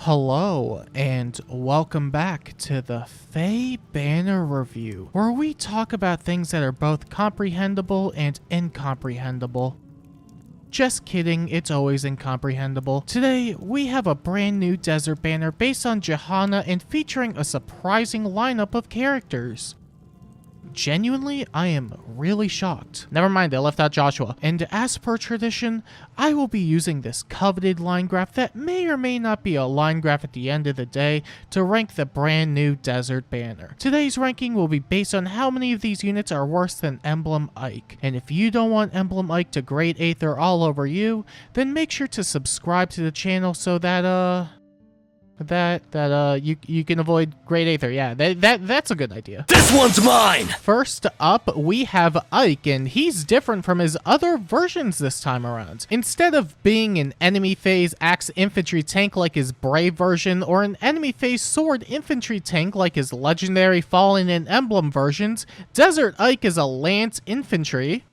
Hello, and welcome back to the Faye Banner Review, where we talk about things that are both comprehensible and incomprehensible. Just kidding, it's always incomprehensible. Today, we have a brand new desert banner based on Johanna and featuring a surprising lineup of characters. Genuinely, I am really shocked. Never mind, I left out Joshua. And as per tradition, I will be using this coveted line graph that may or may not be a line graph at the end of the day to rank the brand new desert banner. Today's ranking will be based on how many of these units are worse than Emblem Ike. And if you don't want Emblem Ike to grade Aether all over you, then make sure to subscribe to the channel so that you can avoid Great Aether. Yeah, that's a good idea. This one's mine! First up, we have Ike, and he's different from his other versions this time around. Instead of being an enemy phase axe infantry tank like his Brave version, or an enemy phase sword infantry tank like his legendary Fallen and Emblem versions, Desert Ike is a lance infantry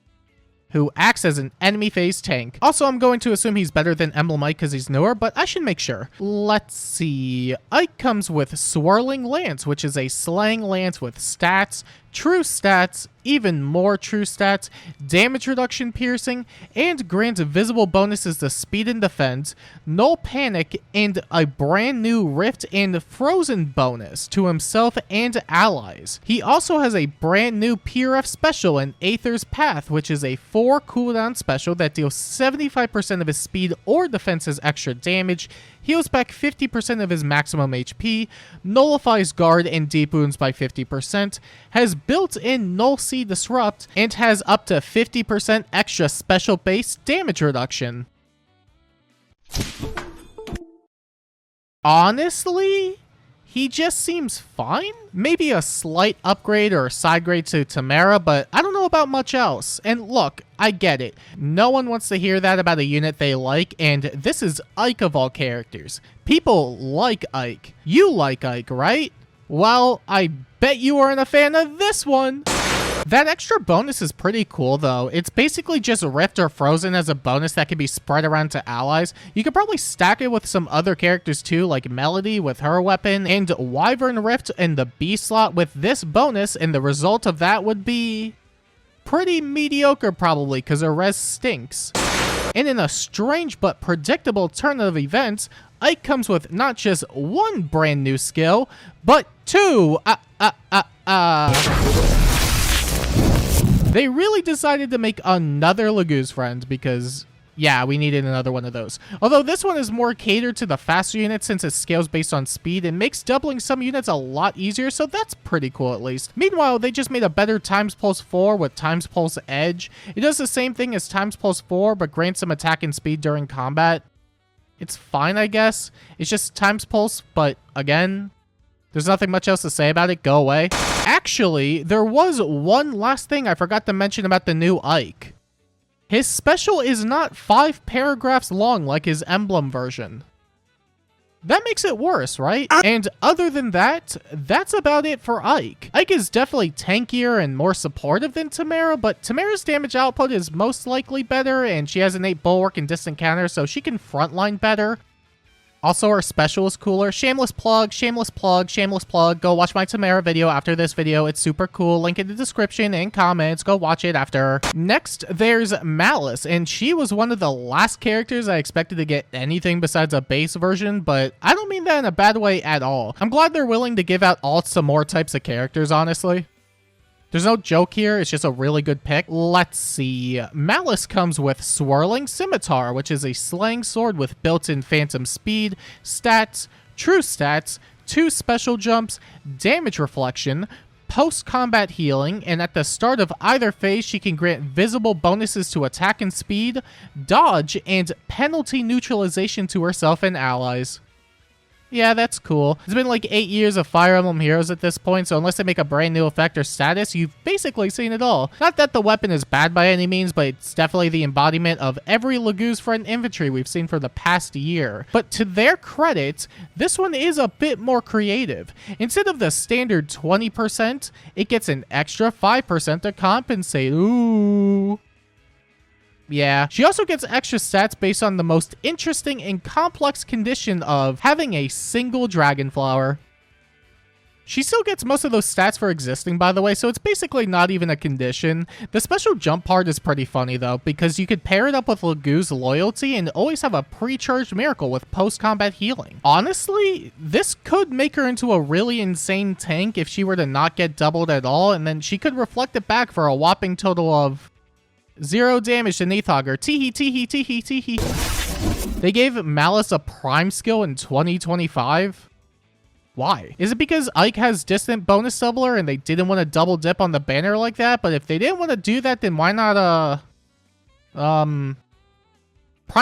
who acts as an enemy phase tank. Also, I'm going to assume he's better than Emblem Ike because he's newer, but I should make sure. Let's see. Ike comes with Swirling Lance, which is a slaying lance with stats, true stats, even more true stats, damage reduction piercing, and grants visible bonuses to speed and defense, null panic, and a brand new rift and frozen bonus to himself and allies. He also has a brand new PRF special in Aether's Path, which is a 4 cooldown special that deals 75% of his speed or defense as extra damage, heals back 50% of his maximum HP, nullifies guard and deep wounds by 50%, has built-in Null Sea Disrupt, and has up to 50% extra special base damage reduction. Honestly, he just seems fine. Maybe a slight upgrade or a side grade to Tamara, but I don't know about much else. And look, I get it. No one wants to hear that about a unit they like, and this is Ike of all characters. People like Ike. You like Ike, right? Well, I bet you aren't a fan of this one. That extra bonus is pretty cool though. It's basically just Rift or Frozen as a bonus that can be spread around to allies. You could probably stack it with some other characters too, like Melody with her weapon, and Wyvern Rift in the B slot with this bonus, and the result of that would be pretty mediocre probably, because her res stinks. And in a strange but predictable turn of events, Ike comes with not just one brand new skill, but two. They really decided to make another Laguz friend because, yeah, we needed another one of those. Although this one is more catered to the faster units since it scales based on speed and makes doubling some units a lot easier, so that's pretty cool at least. Meanwhile, they just made a better Times Pulse 4 with Times Pulse Edge. It does the same thing as Times Pulse 4, but grants some attack and speed during combat. It's fine, I guess. It's just Times Pulse, but again, there's nothing much else to say about it. Go away. Actually, there was one last thing I forgot to mention about the new Ike. His special is not 5 paragraphs long like his Emblem version. That makes it worse, right? And other than that, that's about it for Ike. Ike is definitely tankier and more supportive than Tamara, but Tamara's damage output is most likely better, and she has innate bulwark and distant counter, so she can frontline better. Also, her special is cooler. Shameless plug, shameless plug, shameless plug. Go watch my Tamara video after this video. It's super cool. Link in the description and comments. Go watch it after. Next, there's Malice, and she was one of the last characters I expected to get anything besides a base version, but I don't mean that in a bad way at all. I'm glad they're willing to give out alts to more types of characters, honestly. There's no joke here, it's just a really good pick. Let's see. Malice comes with Swirling Scimitar, which is a slaying sword with built-in phantom speed, stats, true stats, 2 special jumps, damage reflection, post-combat healing, and at the start of either phase, she can grant visible bonuses to attack and speed, dodge, and penalty neutralization to herself and allies. Yeah, that's cool. It's been like 8 years of Fire Emblem Heroes at this point, so unless they make a brand new effect or status, you've basically seen it all. Not that the weapon is bad by any means, but it's definitely the embodiment of every Laguz friend infantry we've seen for the past year. But to their credit, this one is a bit more creative. Instead of the standard 20%, it gets an extra 5% to compensate. Ooh. Yeah. She also gets extra stats based on the most interesting and complex condition of having a single dragon flower. She still gets most of those stats for existing, by the way, so it's basically not even a condition. The special jump part is pretty funny, though, because you could pair it up with Lagoo's loyalty and always have a pre-charged miracle with post-combat healing. Honestly, this could make her into a really insane tank if she were to not get doubled at all, and then she could reflect it back for a whopping total of 0 damage to Neathogger. Teehee, teehee, teehee, teehee. They gave Malice a prime skill in 2025? Why? Is it because Ike has distant bonus doubler and they didn't want to double dip on the banner like that? But if they didn't want to do that, then why not, Prime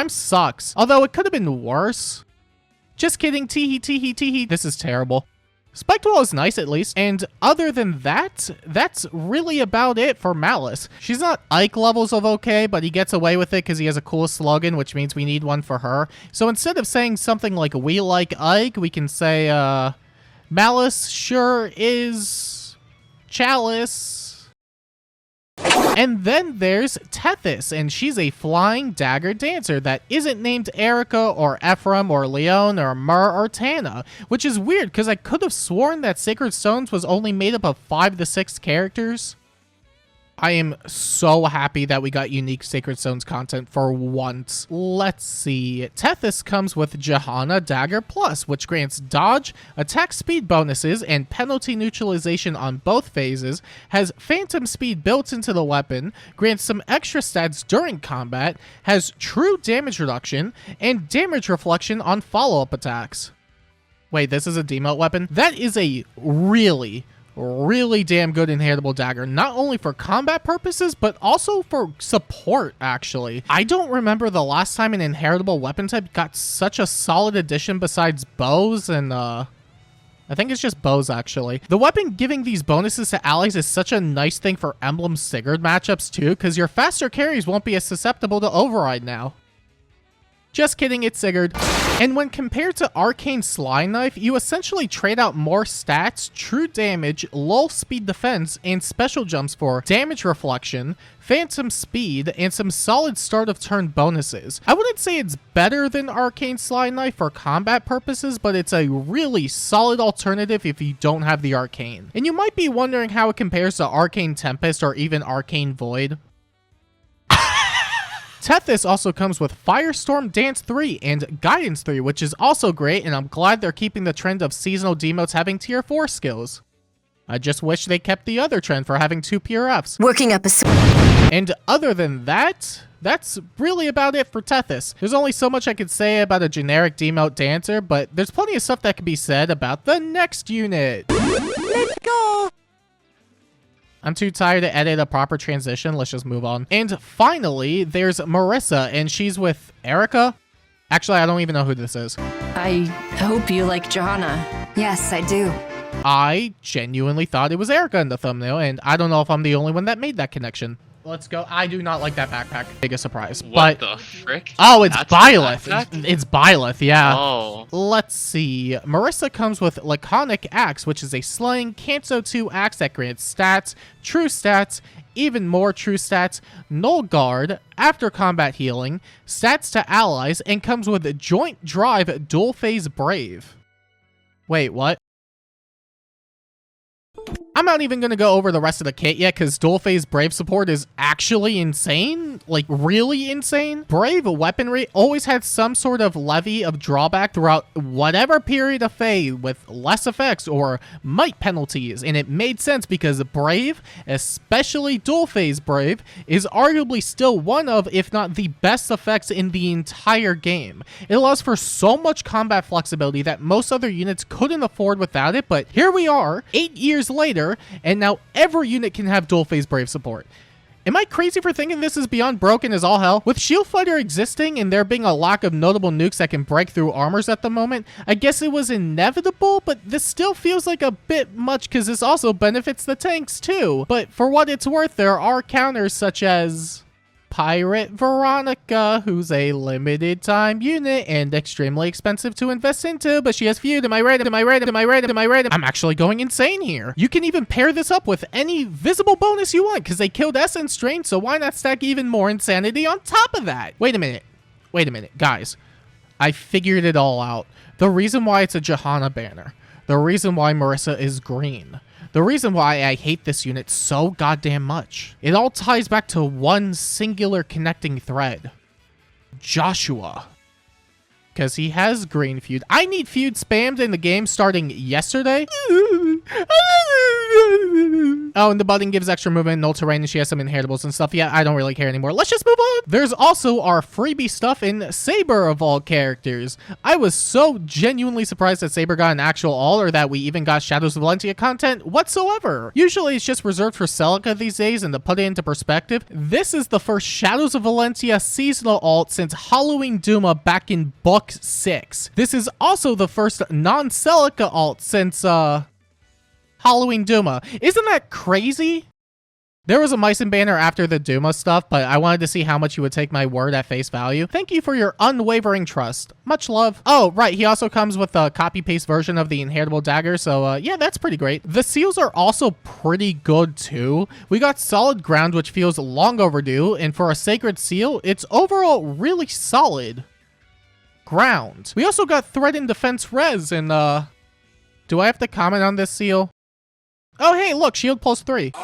sucks. Although it could have been worse. Just kidding. Teehee, teehee, teehee. This is terrible. Spectral is nice at least. And other than that, that's really about it for Malice. She's not Ike levels of okay, but he gets away with it because he has a cool slogan, which means we need one for her. So instead of saying something like we like Ike, we can say, Malice sure is Chalice. And then there's Teus, and she's a flying dagger dancer that isn't named Erica or Ephraim or Leon or Mur or Tana, which is weird because I could have sworn that Sacred Stones was only made up of 5 to 6 characters. I am so happy that we got unique Sacred Stones content for once. Let's see. Teus comes with Johanna Dagger Plus, which grants dodge, attack speed bonuses, and penalty neutralization on both phases, has phantom speed built into the weapon, grants some extra stats during combat, has true damage reduction, and damage reflection on follow-up attacks. Wait, this is a demote weapon? That is a really damn good inheritable dagger, not only for combat purposes, but also for support, actually. I don't remember the last time an inheritable weapon type got such a solid addition besides bows and, I think it's just bows, actually. The weapon giving these bonuses to allies is such a nice thing for Emblem Sigurd matchups, too, because your faster carries won't be as susceptible to override now. Just kidding, it's Sigurd. And when compared to Arcane Slime Knife, you essentially trade out more stats, true damage, low speed defense, and special jumps for damage reflection, phantom speed, and some solid start of turn bonuses. I wouldn't say it's better than Arcane Slime Knife for combat purposes, but it's a really solid alternative if you don't have the Arcane. And you might be wondering how it compares to Arcane Tempest or even Arcane Void. Teus also comes with Firestorm Dance 3 and Guidance 3, which is also great, and I'm glad they're keeping the trend of seasonal demotes having tier 4 skills. I just wish they kept the other trend for having 2 PRFs. Working up a... And other than that, that's really about it for Teus. There's only so much I could say about a generic demote dancer, but there's plenty of stuff that could be said about the next unit. Let's go! I'm too tired to edit a proper transition. Let's just move on. And finally, there's Marissa, and she's with Erica. Actually, I don't even know who this is. I hope you like Johanna. Yes, I do. I genuinely thought it was Erica in the thumbnail, and I don't know if I'm the only one that made that connection. Let's go. I do not like that backpack. Biggest surprise. What the frick? Oh, it's That's Byleth. It's Byleth, yeah. Oh. Let's see. Marissa comes with Laconic Axe, which is a slaying Canto 2 axe that grants stats, true stats, even more true stats, null guard, after combat healing, stats to allies, and comes with a joint drive dual phase brave. Wait, what? I'm not even going to go over the rest of the kit yet because dual phase Brave support is actually insane. Like, really insane. Brave weaponry always had some sort of levy of drawback throughout whatever period of phase with less effects or might penalties. And it made sense because Brave, especially dual phase Brave, is arguably still one of, if not the best effects in the entire game. It allows for so much combat flexibility that most other units couldn't afford without it, but here we are, 8 years later, and now every unit can have dual phase Brave support. Am I crazy for thinking this is beyond broken as all hell? With Shield Fighter existing and there being a lack of notable nukes that can break through armors at the moment, I guess it was inevitable, but this still feels like a bit much because this also benefits the tanks too. But for what it's worth, there are counters such as Pirate Veronica, who's a limited time unit and extremely expensive to invest into, but she has feud. Am I right? Am I right? Am I right? Am I right? I'm actually going insane here. You can even pair this up with any visible bonus you want because they killed Essence Drain, so why not stack even more insanity on top of that? Wait a minute. Wait a minute. Guys, I figured it all out. The reason why it's a Johanna banner, the reason why Marissa is green, the reason why I hate this unit so goddamn much. It all ties back to one singular connecting thread. Joshua. Because he has green feud. I need feud spammed in the game starting yesterday. Oh, and the button gives extra movement, no terrain, and she has some inheritables and stuff. Yeah, I don't really care anymore. Let's just move on. There's also our freebie stuff in Saber of all characters. I was so genuinely surprised that Saber got an actual all, or that we even got Shadows of Valentia content whatsoever. Usually it's just reserved for Celica these days, and to put it into perspective, this is the first Shadows of Valentia seasonal alt since Halloween Duma back in Book 6. This is also the first non-Celica alt since, Halloween Duma. Isn't that crazy? There was a Meissen banner after the Duma stuff, but I wanted to see how much you would take my word at face value. Thank you for your unwavering trust. Much love. Oh, right. He also comes with a copy-paste version of the inheritable dagger, so yeah, that's pretty great. The seals are also pretty good, too. We got solid ground, which feels long overdue, and for a sacred seal, it's overall really solid ground. We also got threat and defense res, and do I have to comment on this seal? Oh, hey, look, shield +3.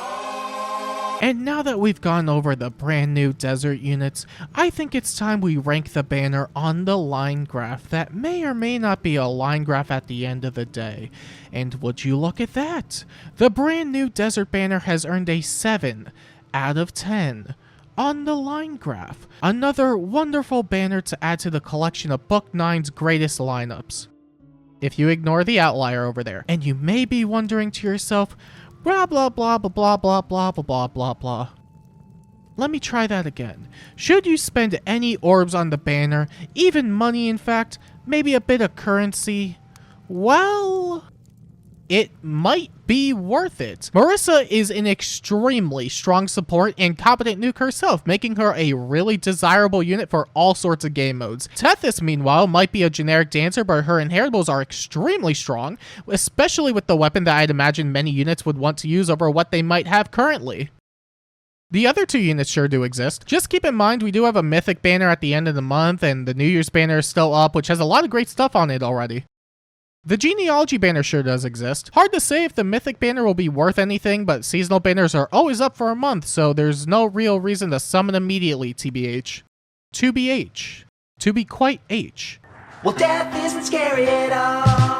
And now that we've gone over the brand new desert units, I think it's time we rank the banner on the line graph that may or may not be a line graph at the end of the day. And would you look at that? The brand new desert banner has earned a 7 out of 10 on the line graph. Another wonderful banner to add to the collection of Book 9's greatest lineups. If you ignore the outlier over there. And you may be wondering to yourself, blah, blah, blah, blah, blah, blah, blah, blah, blah, blah, blah. Let me try that again. Should you spend any orbs on the banner, even money in fact, maybe a bit of currency? Well, it might be worth it. Marissa is an extremely strong support and competent nuke herself, making her a really desirable unit for all sorts of game modes. Tethys, meanwhile, might be a generic dancer, but her inheritables are extremely strong, especially with the weapon that I'd imagine many units would want to use over what they might have currently. The other two units sure do exist. Just keep in mind we do have a mythic banner at the end of the month, and the New Year's banner is still up, which has a lot of great stuff on it already. The genealogy banner sure does exist. Hard to say if the mythic banner will be worth anything, but seasonal banners are always up for a month, so there's no real reason to summon immediately, TBH. To be H. To be quite H. Well, death isn't scary at all.